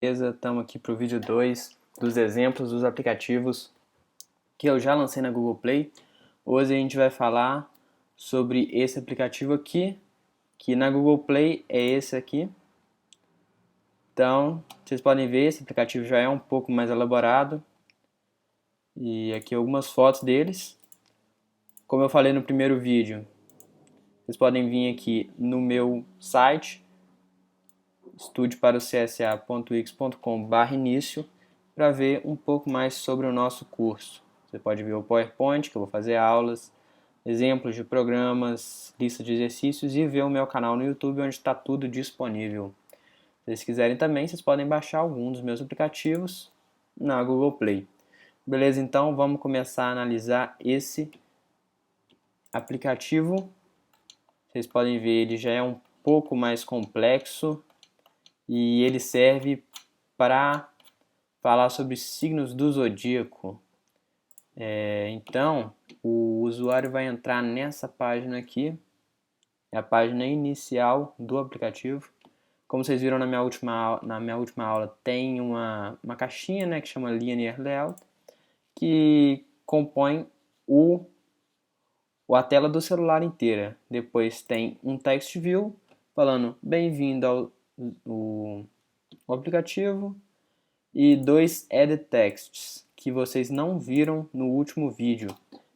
Beleza, estamos aqui para o vídeo 2 dos exemplos dos aplicativos que eu já lancei na Google Play. Hoje a gente vai falar sobre esse aplicativo aqui, que na Google Play é esse aqui. Então, vocês podem ver, esse aplicativo já é um pouco mais elaborado. E aqui algumas fotos deles. Como eu falei no primeiro vídeo, vocês podem vir aqui no meu site, estudeparocsa.wix.com/início, para ver um pouco mais sobre o nosso curso. Você pode ver o PowerPoint, que eu vou fazer aulas, exemplos de programas, lista de exercícios e ver o meu canal no YouTube, onde está tudo disponível. Se vocês quiserem também, vocês podem baixar algum dos meus aplicativos na Google Play. Beleza, então vamos começar a analisar esse aplicativo. Vocês podem ver, ele já é um pouco mais complexo e ele serve para falar sobre signos do zodíaco. Então, o usuário vai entrar nessa página aqui, é a página inicial do aplicativo. Como vocês viram na minha última aula, tem uma caixinha, né, que chama Linear Layout, que compõe a tela do celular inteira. Depois tem um text view falando bem-vindo ao aplicativo e dois edit texts que vocês não viram no último vídeo.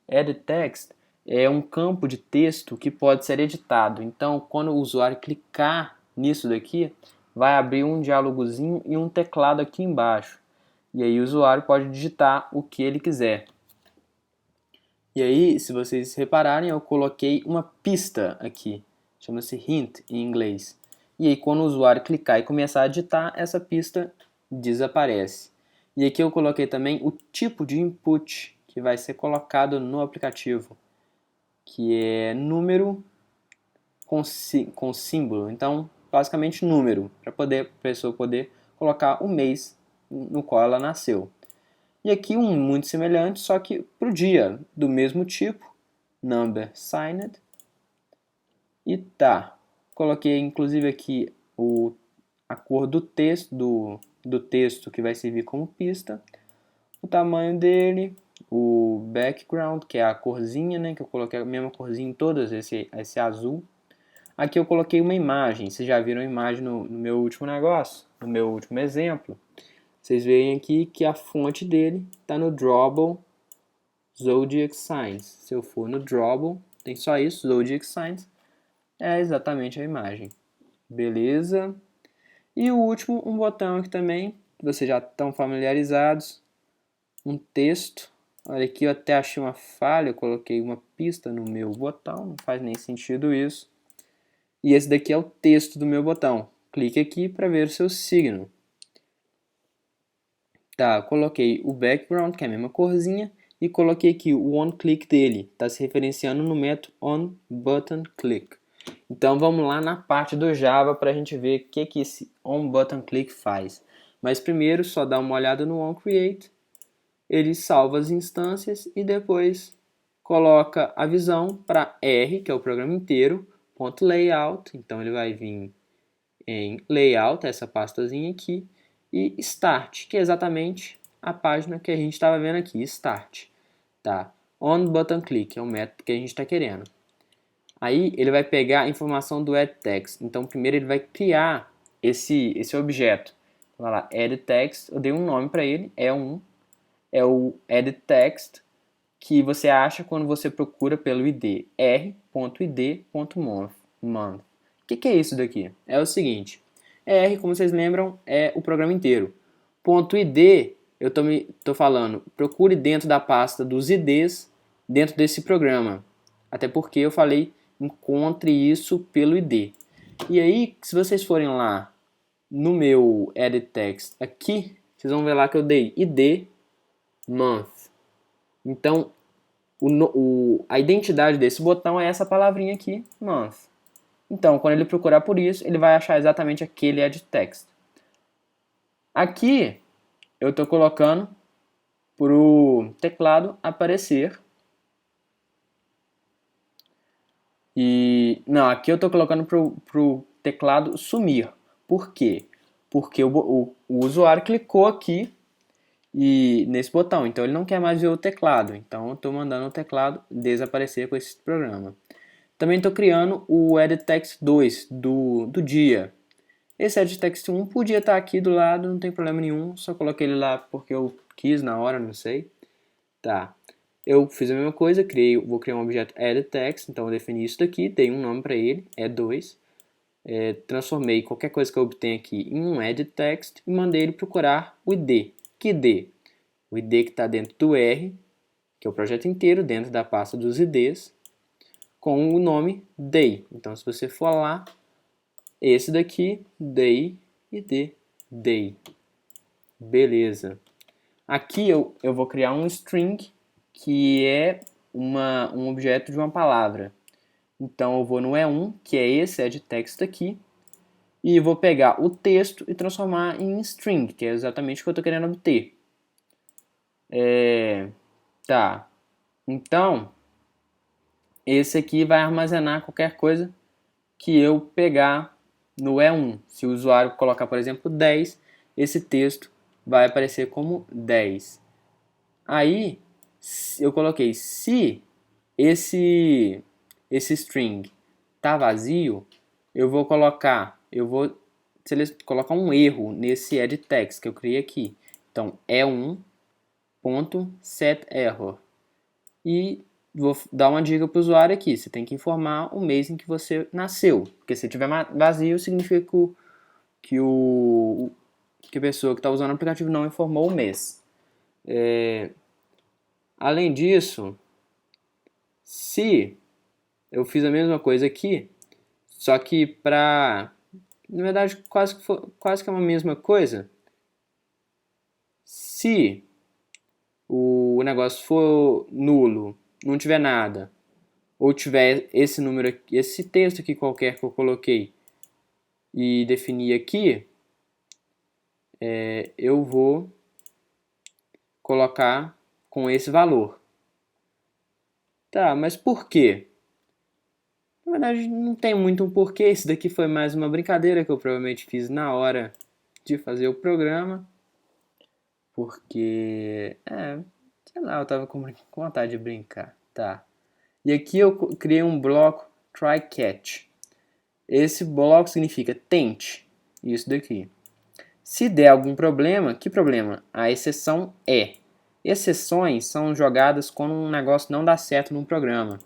Edit text é um campo de texto que pode ser editado. Então, quando o usuário clicar nisso daqui, vai abrir um diálogozinho e um teclado aqui embaixo. E aí o usuário pode digitar o que ele quiser. E aí, se vocês repararem, eu coloquei uma pista aqui, chama-se hint em inglês. E aí, quando o usuário clicar e começar a digitar, essa pista desaparece. E aqui eu coloquei também o tipo de input que vai ser colocado no aplicativo, que é número com símbolo. Então, basicamente número, para a pessoa poder colocar o mês no qual ela nasceu. E aqui um muito semelhante, só que para o dia, do mesmo tipo, number signed. E tá, coloquei inclusive aqui a cor do texto que vai servir como pista, o tamanho dele, o background, que é a corzinha, né, que eu coloquei a mesma corzinha em todas, esse azul. Aqui eu coloquei uma imagem, vocês já viram a imagem no meu último negócio, no meu último exemplo. Vocês veem aqui que a fonte dele está no Drawable Zodiac Signs. Se eu for no Drawable, tem só isso, Zodiac Signs, é exatamente a imagem. Beleza? E o último, um botão aqui também, que vocês já estão familiarizados, um texto. Olha aqui, eu até achei uma falha, eu coloquei uma pista no meu botão, não faz nem sentido isso. E esse daqui é o texto do meu botão. Clique aqui para ver o seu signo. Tá, coloquei o background, que é a mesma corzinha, e coloquei aqui o onClick dele. Está se referenciando no método onButtonClick. Então vamos lá na parte do Java para a gente ver o que esse onButtonClick faz. Mas primeiro só dá uma olhada no onCreate. Ele salva as instâncias e depois coloca a visão para R, que é o programa inteiro, .layout. Então ele vai vir em layout, essa pastazinha aqui, e start, que é exatamente a página que a gente estava vendo aqui, start. Tá? On button click é o método que a gente está querendo. Aí ele vai pegar a informação do add text. Então primeiro ele vai criar esse objeto. Vai lá, add text, eu dei um nome para ele, é o add text que você acha quando você procura pelo ID, r.id.month. O que é isso daqui? É o seguinte, R, como vocês lembram, é o programa inteiro. Ponto .id, eu estou falando, procure dentro da pasta dos IDs, dentro desse programa. Até porque eu falei, encontre isso pelo ID. E aí, se vocês forem lá no meu edit text aqui, vocês vão ver lá que eu dei ID month. Então, a identidade desse botão é essa palavrinha aqui, month. Então, quando ele procurar por isso, ele vai achar exatamente aquele edit text. Aqui, eu estou colocando para o teclado aparecer. Não, aqui eu estou colocando para o teclado sumir. Por quê? porque o usuário clicou aqui e nesse botão, então ele não quer mais ver o teclado, então eu estou mandando o teclado desaparecer com esse programa. Também estou criando o edText 2 do dia. Esse edText 1 podia estar aqui do lado, não tem problema nenhum, só coloquei ele lá porque eu quis na hora, não sei. Tá, eu fiz a mesma coisa, vou criar um objeto edText, então eu defini isso daqui, dei um nome para ele, E2. Transformei qualquer coisa que eu obtenha aqui em um edText e mandei ele procurar o ID. Que ID? O ID que está dentro do R, que é o projeto inteiro, dentro da pasta dos IDs, com o nome day. Então, se você for lá, esse daqui, day, ID, day. Beleza. Aqui eu vou criar um string, que é um objeto de uma palavra. Então, eu vou no E1, que é esse edText aqui, e vou pegar o texto e transformar em string, que é exatamente o que eu estou querendo obter. Tá, então esse aqui vai armazenar qualquer coisa que eu pegar no E1. Se o usuário colocar, por exemplo, 10, esse texto vai aparecer como 10. Aí eu coloquei, se esse string tá vazio, eu vou colocar um erro nesse edText que eu criei aqui. Então, E1.setError. E vou dar uma dica para o usuário aqui. Você tem que informar o mês em que você nasceu. Porque se tiver vazio, significa que a pessoa que está usando o aplicativo não informou o mês. Além disso, se eu fiz a mesma coisa aqui, só que para... Na verdade, quase que é uma mesma coisa. Se o negócio for nulo, não tiver nada, ou tiver esse número aqui, esse texto aqui qualquer que eu coloquei e defini aqui, eu vou colocar com esse valor. Tá, mas por quê? Na verdade, não tem muito um porquê. Isso daqui foi mais uma brincadeira que eu provavelmente fiz na hora de fazer o programa. Porque, sei lá, eu tava com vontade de brincar. Tá. E aqui eu criei um bloco try catch. Esse bloco significa tente. Isso daqui. Se der algum problema, que problema? A exceção é. Exceções são jogadas quando um negócio não dá certo num programa.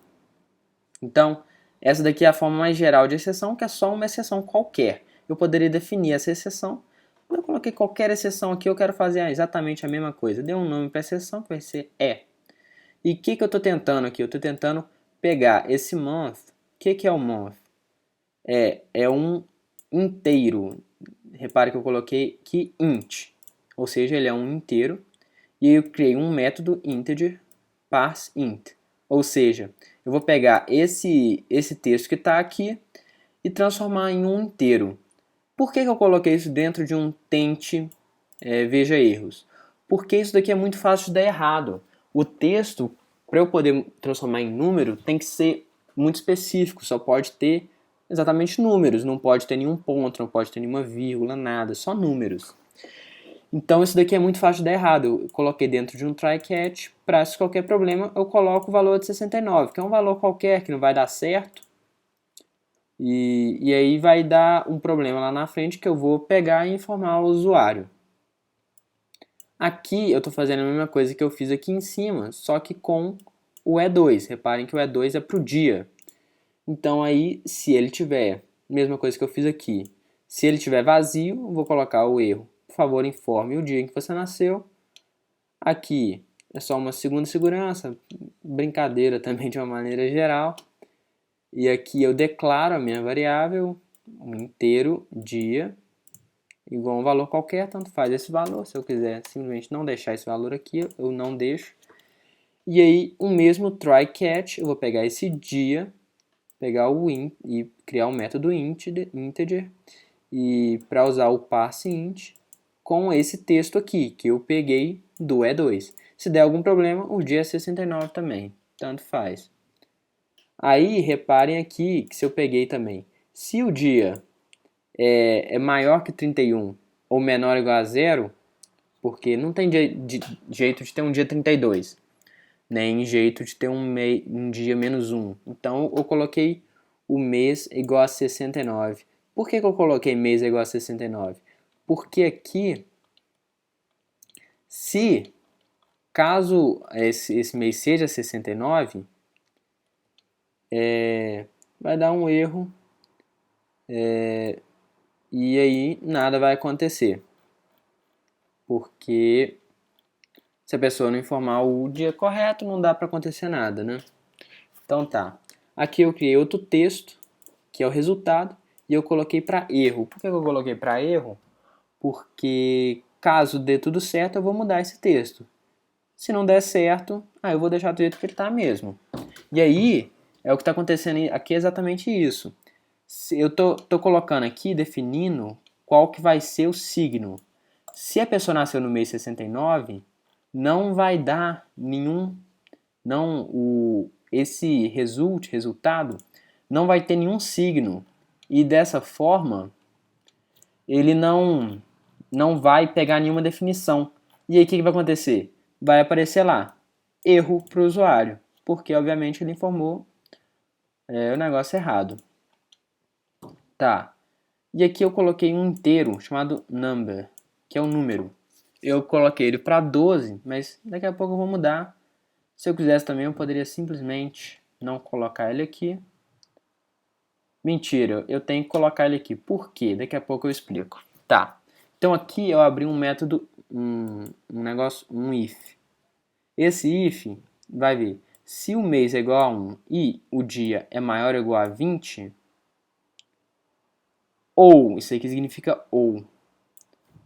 Então, essa daqui é a forma mais geral de exceção, que é só uma exceção qualquer. Eu poderia definir essa exceção. Quando eu coloquei qualquer exceção aqui, eu quero fazer exatamente a mesma coisa. Dei um nome para a exceção, que vai ser é. E o que eu estou tentando aqui? Eu estou tentando pegar esse month. O que é o month? É um inteiro. Repare que eu coloquei aqui int, ou seja, ele é um inteiro, e eu criei um método integer parseInt, ou seja, eu vou pegar esse texto que está aqui e transformar em um inteiro. Por que eu coloquei isso dentro de um tente veja erros? Porque isso daqui é muito fácil de dar errado. O texto, para eu poder transformar em número, tem que ser muito específico, só pode ter exatamente números, não pode ter nenhum ponto, não pode ter nenhuma vírgula, nada, só números. Então isso daqui é muito fácil de dar errado. Eu coloquei dentro de um try catch, para se qualquer problema eu coloco o valor de 69, que é um valor qualquer que não vai dar certo. E aí vai dar um problema lá na frente que eu vou pegar e informar o usuário. Aqui eu estou fazendo a mesma coisa que eu fiz aqui em cima, só que com o E2. Reparem que o E2 é para o dia. Então aí, se ele tiver, mesma coisa que eu fiz aqui, se ele tiver vazio, eu vou colocar o erro. Por favor, informe o dia em que você nasceu. Aqui é só uma segunda segurança, brincadeira também de uma maneira geral. E aqui eu declaro a minha variável, um inteiro, dia, igual a um valor qualquer, tanto faz esse valor. Se eu quiser simplesmente não deixar esse valor aqui, eu não deixo. E aí, o mesmo try catch, eu vou pegar esse dia, pegar o int e criar um método integer e para usar o parseInt com esse texto aqui que eu peguei do E2. Se der algum problema, o dia é 69 também, tanto faz. Aí reparem aqui que se eu peguei também, se o dia é maior que 31 ou menor ou igual a zero, porque não tem jeito de ter um dia 32, nem jeito de ter um dia menos 1. Então eu coloquei o mês igual a 69. Por que eu coloquei mês igual a 69? Porque aqui, se caso esse mês seja 69, vai dar um erro e aí nada vai acontecer. Porque se a pessoa não informar o dia correto, não dá para acontecer nada, né? Então tá. Aqui eu criei outro texto, que é o resultado, e eu coloquei para erro. Por que eu coloquei para erro? Porque caso dê tudo certo, eu vou mudar esse texto. Se não der certo, eu vou deixar do jeito que ele está mesmo. E aí, o que está acontecendo aqui é exatamente isso. Eu tô colocando aqui, definindo qual que vai ser o signo. Se a pessoa nasceu no mês 69, não vai dar nenhum, esse resultado não vai ter nenhum signo. E dessa forma, ele não vai pegar nenhuma definição. E aí o que vai acontecer? Vai aparecer lá, erro para o usuário, porque obviamente ele informou o negócio errado. Tá. E aqui eu coloquei um inteiro chamado number, que é um número. Eu coloquei ele para 12, mas daqui a pouco eu vou mudar. Se eu quisesse também, eu poderia simplesmente não colocar ele aqui. Mentira, eu tenho que colocar ele aqui. Por quê? Daqui a pouco eu explico. Tá. Então aqui eu abri um método, um if. Esse if vai ver se o mês é igual a 1 e o dia é maior ou igual a 20, ou, isso aí que significa ou,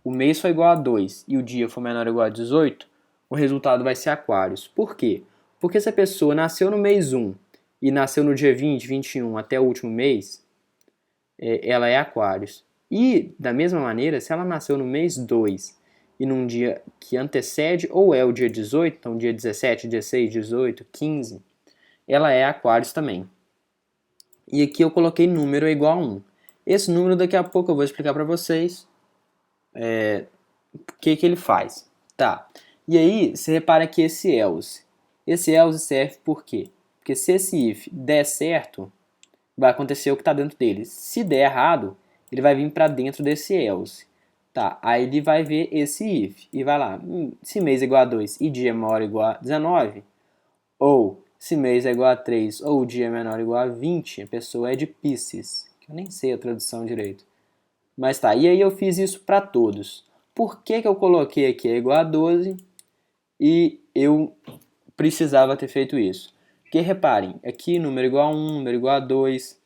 o mês for igual a 2 e o dia for menor ou igual a 18, o resultado vai ser Aquários. Por quê? Porque se a pessoa nasceu no mês 1 e nasceu no dia 20, 21 até o último mês, ela é Aquários. E, da mesma maneira, se ela nasceu no mês 2 e num dia que antecede ou é o dia 18, então dia 17, 16, 18, 15, ela é Aquários também. E aqui eu coloquei número é igual a 1. Esse número daqui a pouco eu vou explicar para vocês o que ele faz. Tá. E aí, você repara que esse else serve por quê? Porque se esse if der certo, vai acontecer o que está dentro dele. Se der errado, ele vai vir para dentro desse else. Tá, aí ele vai ver esse if e vai lá, se mês é igual a 2 e dia é maior ou igual a 19, ou se mês é igual a 3 ou o dia é menor ou igual a 20, a pessoa é de Pisces, que eu nem sei a tradução direito. Mas tá, e aí eu fiz isso para todos. Por que eu coloquei aqui é igual a 12 e eu precisava ter feito isso? Porque reparem, aqui número igual a 1, número igual a 2,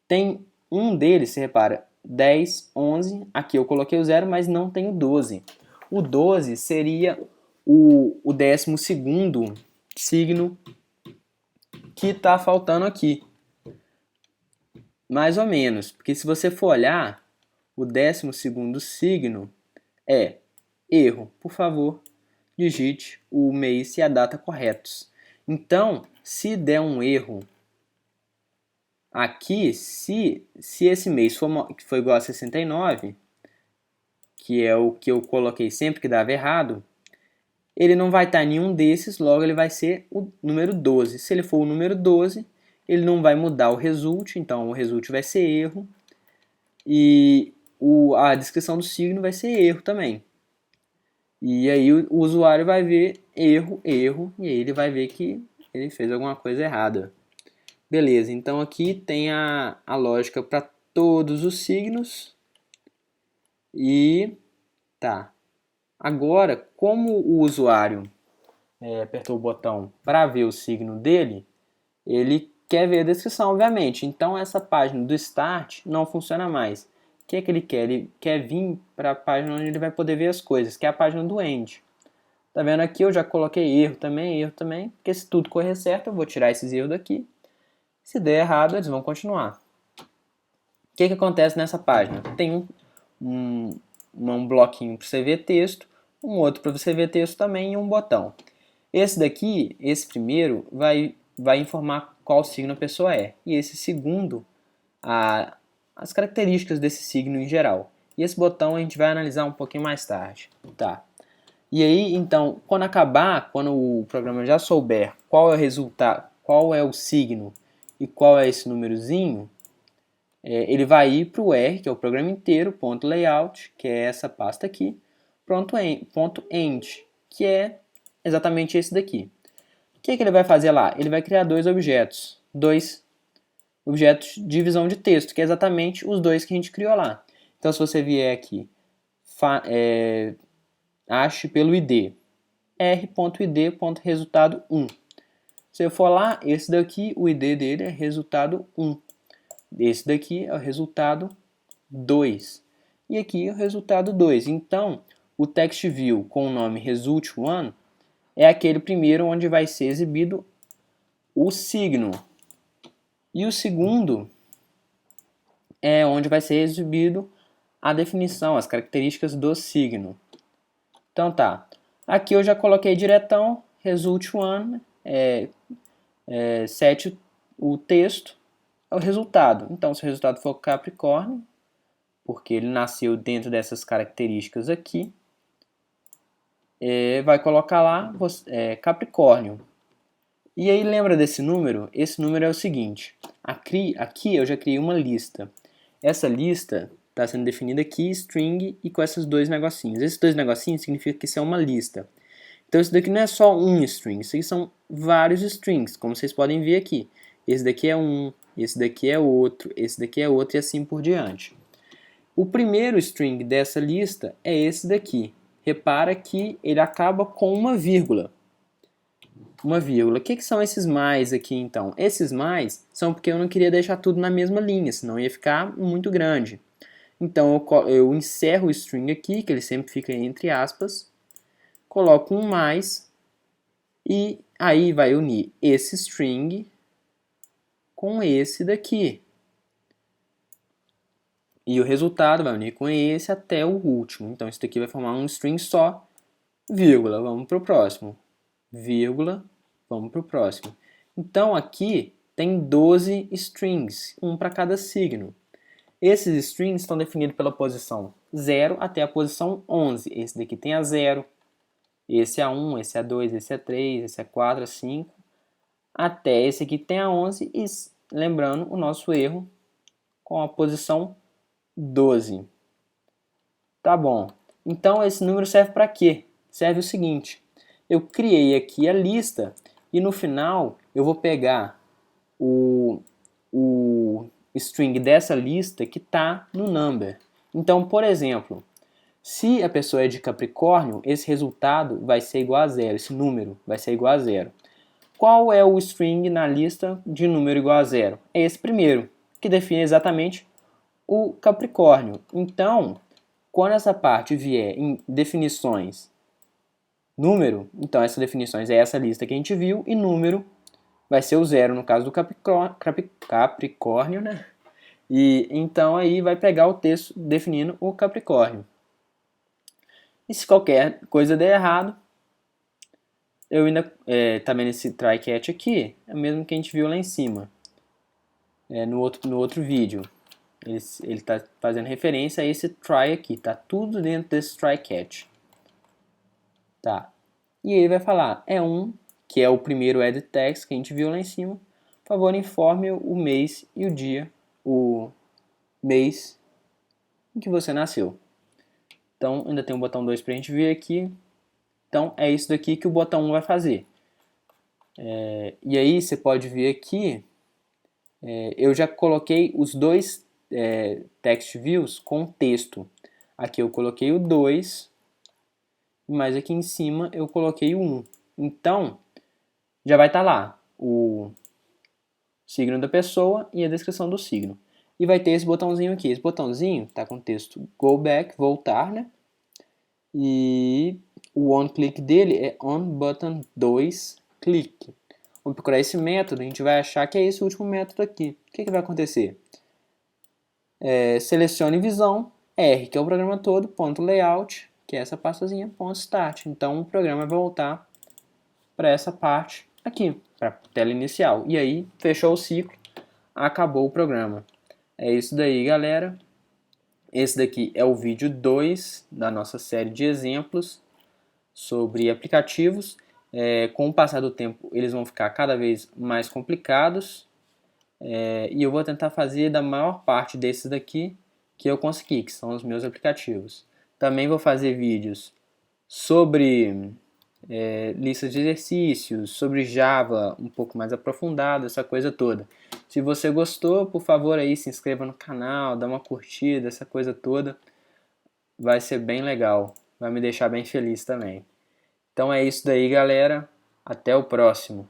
tem um deles, você repara, 10, 11, aqui eu coloquei o 0, mas não tem o 12. O 12 seria o 12º signo que está faltando aqui. Mais ou menos, porque se você for olhar, o 12º signo é erro. Por favor, digite o mês e a data corretos. Então, se der um erro aqui, se esse mês for igual a 69, que é o que eu coloquei sempre que dava errado, ele não vai estar em nenhum desses, logo ele vai ser o número 12. Se ele for o número 12, ele não vai mudar o result, então o result vai ser erro, e a descrição do signo vai ser erro também. E aí o usuário vai ver erro, erro, e aí ele vai ver que ele fez alguma coisa errada. Beleza, então aqui tem a lógica para todos os signos. E tá. Agora, como o usuário apertou o botão para ver o signo dele, ele quer ver a descrição, obviamente. Então essa página do Start não funciona mais. O que é que ele quer? Ele quer vir para a página onde ele vai poder ver as coisas, que é a página do End. Tá vendo aqui? Eu já coloquei erro também, porque se tudo correr certo, eu vou tirar esses erros daqui. Se der errado, eles vão continuar. O que acontece nessa página? Tem um bloquinho para você ver texto, um outro para você ver texto também e um botão. Esse daqui, esse primeiro, vai informar qual signo a pessoa é. E esse segundo, as características desse signo em geral. E esse botão a gente vai analisar um pouquinho mais tarde. Tá. E aí, então, quando o programa já souber qual é o resultado, qual é o signo e qual é esse númerozinho, ele vai ir para o R, que é o programa inteiro, ponto layout, que é essa pasta aqui, ponto end, que é exatamente esse daqui. O que ele vai fazer lá? Ele vai criar dois objetos de divisão de texto, que é exatamente os dois que a gente criou lá. Então, se você vier aqui, ache pelo ID, r.id.resultado1. Se eu for lá, esse daqui, o ID dele é resultado 1. Esse daqui é o resultado 2. E aqui é o resultado 2. Então, o text view com o nome result1 é aquele primeiro onde vai ser exibido o signo. E o segundo é onde vai ser exibido a definição, as características do signo. Então tá, aqui eu já coloquei diretão, result1, set o texto, é o resultado. Então se o resultado for Capricórnio, porque ele nasceu dentro dessas características aqui, vai colocar lá Capricórnio. E aí lembra desse número? Esse número é o seguinte, aqui eu já criei uma lista. Essa lista está sendo definida aqui, string, e com esses dois negocinhos. Esses dois negocinhos significa que isso é uma lista. Então isso daqui não é só um string, isso aqui são vários strings, como vocês podem ver aqui. Esse daqui é um, esse daqui é outro, esse daqui é outro e assim por diante. O primeiro string dessa lista é esse daqui. Repara que ele acaba com uma vírgula. Uma vírgula. O que são esses mais aqui então? Esses mais são porque eu não queria deixar tudo na mesma linha, senão ia ficar muito grande. Então eu encerro o string aqui, que ele sempre fica entre aspas, coloco um mais e aí vai unir esse string com esse daqui. E o resultado vai unir com esse até o último. Então isso daqui vai formar um string só, vírgula, vamos para o próximo, vírgula, vamos para o próximo. Então aqui tem 12 strings, um para cada signo. Esses strings estão definidos pela posição 0 até a posição 11. Esse daqui tem a 0, esse é a 1, esse é a 2, esse é a 3, esse é a 4, a 5, até esse aqui tem a 11 e lembrando o nosso erro com a posição 12. Tá bom. Então esse número serve para quê? Serve o seguinte, eu criei aqui a lista e no final eu vou pegar o string dessa lista que está no number. Então, por exemplo, se a pessoa é de Capricórnio, esse resultado vai ser igual a 0, esse número vai ser igual a 0. Qual é o string na lista de número igual a 0? É esse primeiro, que define exatamente o Capricórnio. Então, quando essa parte vier em definições número, então essas definições é essa lista que a gente viu, e número vai ser o 0 no caso do Capricórnio, né? E então aí vai pegar o texto definindo o Capricórnio. E se qualquer coisa der errado, eu ainda tá vendo esse try catch aqui, é o mesmo que a gente viu lá em cima, no outro vídeo. Ele está fazendo referência a esse try aqui, tá tudo dentro desse try catch. Tá. E ele vai falar, que é o primeiro add text que a gente viu lá em cima, por favor informe o mês e o dia, o mês em que você nasceu. Então ainda tem o botão 2 para a gente ver aqui. Então é isso daqui que o botão 1 vai fazer. E aí você pode ver aqui, eu já coloquei os dois text views com texto. Aqui eu coloquei o 2, mas aqui em cima eu coloquei o 1. Então já vai estar lá o signo da pessoa e a descrição do signo. E vai ter esse botãozinho aqui. Esse botãozinho está com o texto go back, voltar, né? E o on click dele é on button 2 click. Vamos procurar esse método, a gente vai achar que é esse último método aqui. O que vai acontecer? Selecione visão, R, que é o programa todo, ponto layout, que é essa pastazinha, ponto start. Então o programa vai voltar para essa parte aqui, para a tela inicial. E aí, fechou o ciclo, acabou o programa. É isso daí, galera. Esse daqui é o vídeo 2 da nossa série de exemplos sobre aplicativos. Com o passar do tempo, eles vão ficar cada vez mais complicados. E eu vou tentar fazer da maior parte desses daqui que eu consegui, que são os meus aplicativos. Também vou fazer vídeos sobre listas de exercícios, sobre Java um pouco mais aprofundado, essa coisa toda. Se você gostou, por favor aí se inscreva no canal, dá uma curtida, essa coisa toda. Vai ser bem legal, vai me deixar bem feliz também. Então é isso daí, galera. Até o próximo.